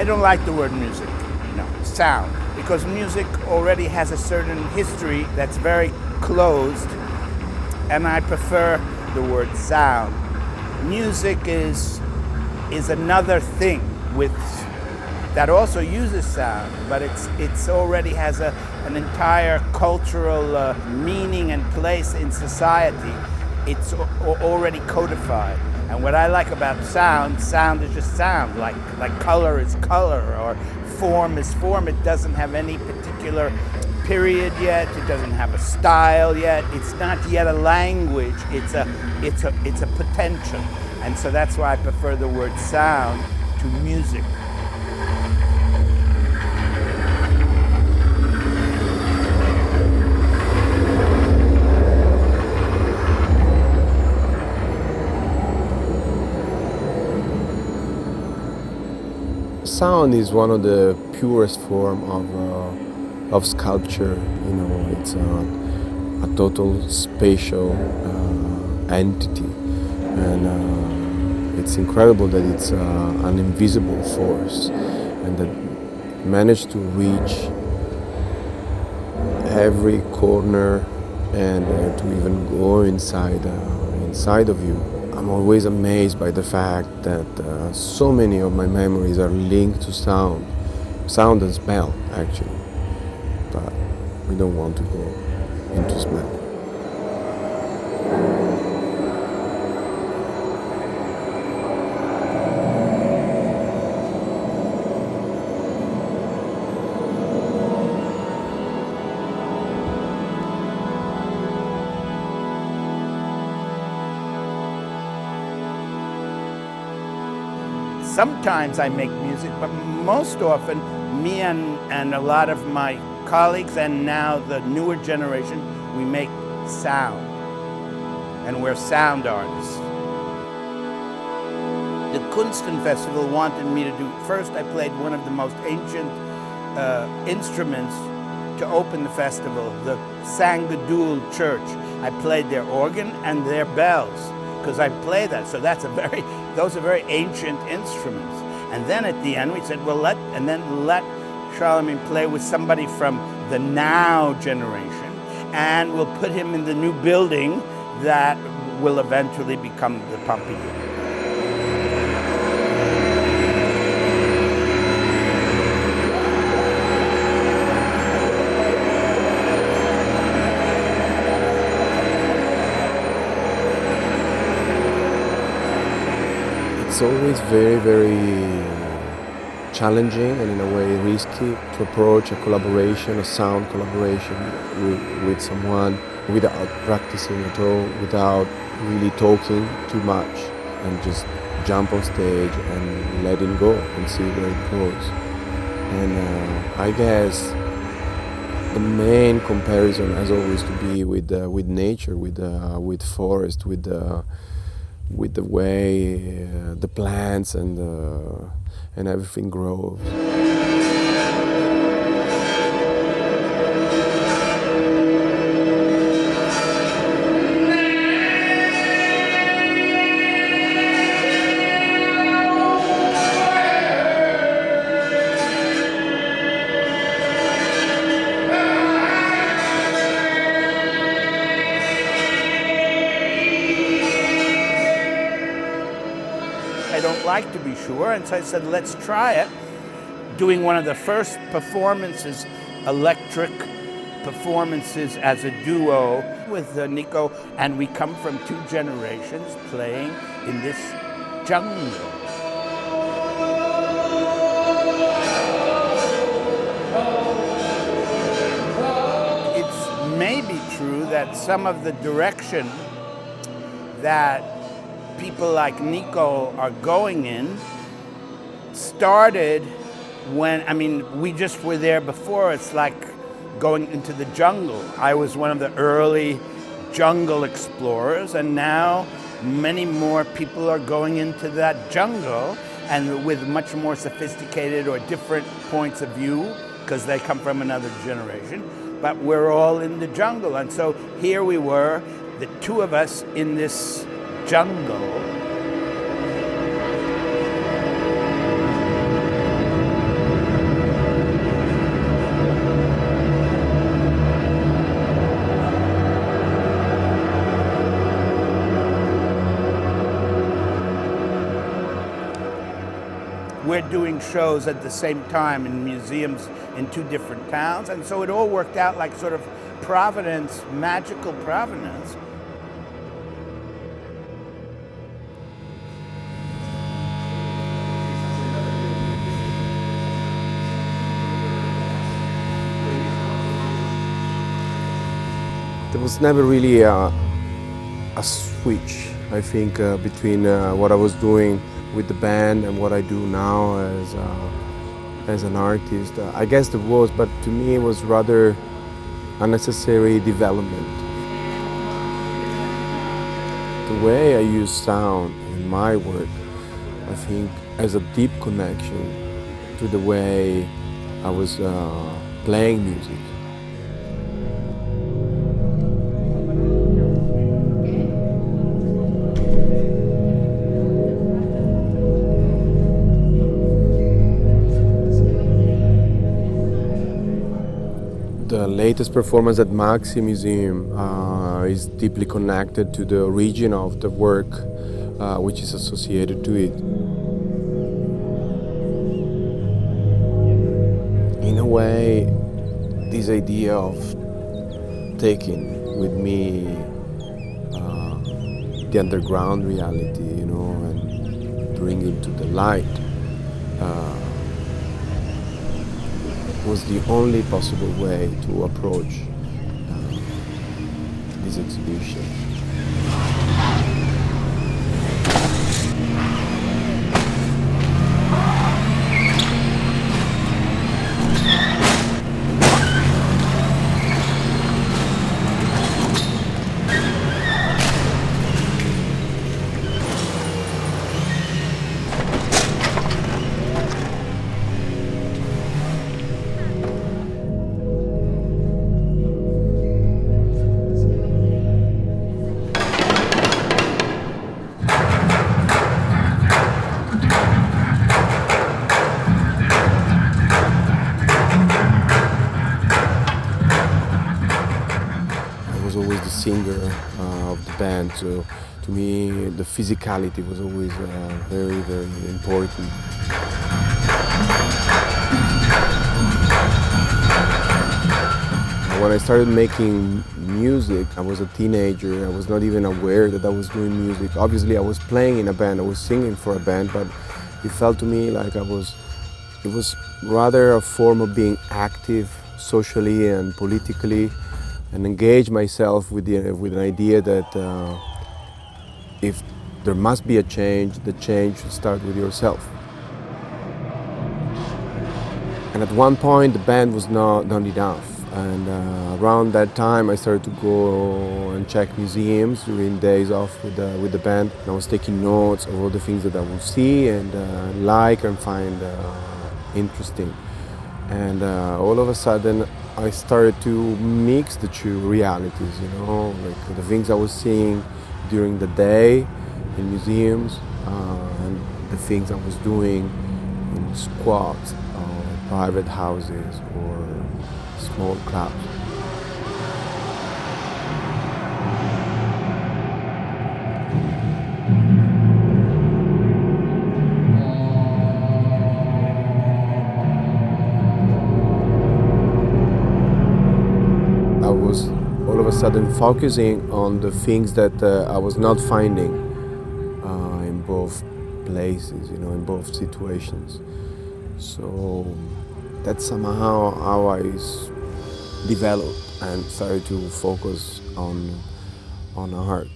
I don't like the word music, no, sound, because music already has a certain history that's very closed, and I prefer the word sound. Music is another thing that also uses sound, but it's already has an entire cultural meaning and place in society. It's already codified. And what I like about sound is just sound, like color is color, or form is form. It doesn't have any particular period yet, it doesn't have a style yet, it's not yet a language, it's a potential. And so that's why I prefer the word sound to music. Sound is one of the purest form of sculpture. You know, it's a total spatial entity, and it's incredible that it's an invisible force, and that managed to reach every corner and to even go inside of you. I'm always amazed by the fact that so many of my memories are linked to sound and smell, actually. But we don't want to go into smell. Sometimes I make music, but most often me and a lot of my colleagues, and now the newer generation, we make sound. And we're sound artists. The Kunsten Festival wanted me to do, first I played one of the most ancient instruments to open the festival, the Sangadul Church. I played their organ and their bells, because I play that. So those are very ancient instruments. And then at the end we said, well, let Charlemagne play with somebody from the now generation, and we'll put him in the new building that will eventually become the Pompidou. It's always very, very challenging and in a way risky to approach a collaboration, a sound collaboration with someone without practicing at all, without really talking too much, and just jump on stage and let it go and see where it goes. And I guess the main comparison has always to be with nature, with forest, with the way the plants and everything grows. I don't like to be sure, and so I said, let's try it. Doing one of the first performances, electric performances as a duo with Nico, and we come from two generations playing in this jungle. It's maybe true that some of the direction that people like Nico are going in started when, we just were there before. It's like going into the jungle. I was one of the early jungle explorers, and now many more people are going into that jungle, and with much more sophisticated or different points of view, because they come from another generation, but we're all in the jungle. And so here we were, the two of us in this jungle. we're doing shows at the same time in museums in 2 different towns. And so it all worked out like sort of providence, magical providence. There was never really a switch, I think, between what I was doing with the band and what I do now as an artist. I guess there was, but to me it was rather a necessary development. The way I use sound in my work, I think, has a deep connection to the way I was playing music. The latest performance at MAXXI Museum is deeply connected to the origin of the work which is associated to it. In a way, this idea of taking with me the underground reality, and bringing to the light was the only possible way to approach this exhibition. Always the singer of the band, so to me the physicality was always very, very important. When I started making music, I was a teenager. I was not even aware that I was doing music. Obviously I was playing in a band, I was singing for a band, but it felt to me like it was rather a form of being active socially and politically, and engage myself with an idea that if there must be a change, the change should start with yourself. And at one point the band was not enough, and around that time I started to go and check museums during days off with the band. And I was taking notes of all the things that I would see and like and find interesting. And all of a sudden I started to mix the 2 realities, like the things I was seeing during the day in museums and the things I was doing in squats or private houses or small clubs. I was all of a sudden focusing on the things that I was not finding in both places, in both situations. So that's somehow how I developed and started to focus on art.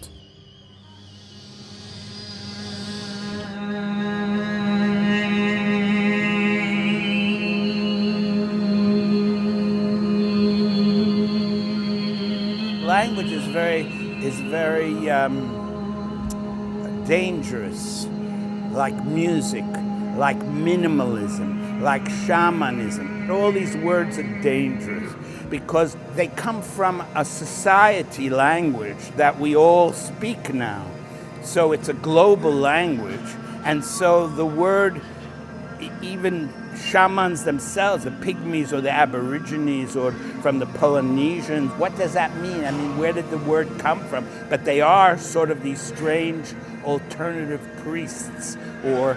Language is very dangerous, like music, like minimalism, like shamanism. All these words are dangerous because they come from a society language that we all speak now. So it's a global language, and so the word, even shamans themselves, the pygmies or the aborigines or from the Polynesians, what does that mean? I mean, where did the word come from? But they are sort of these strange alternative priests or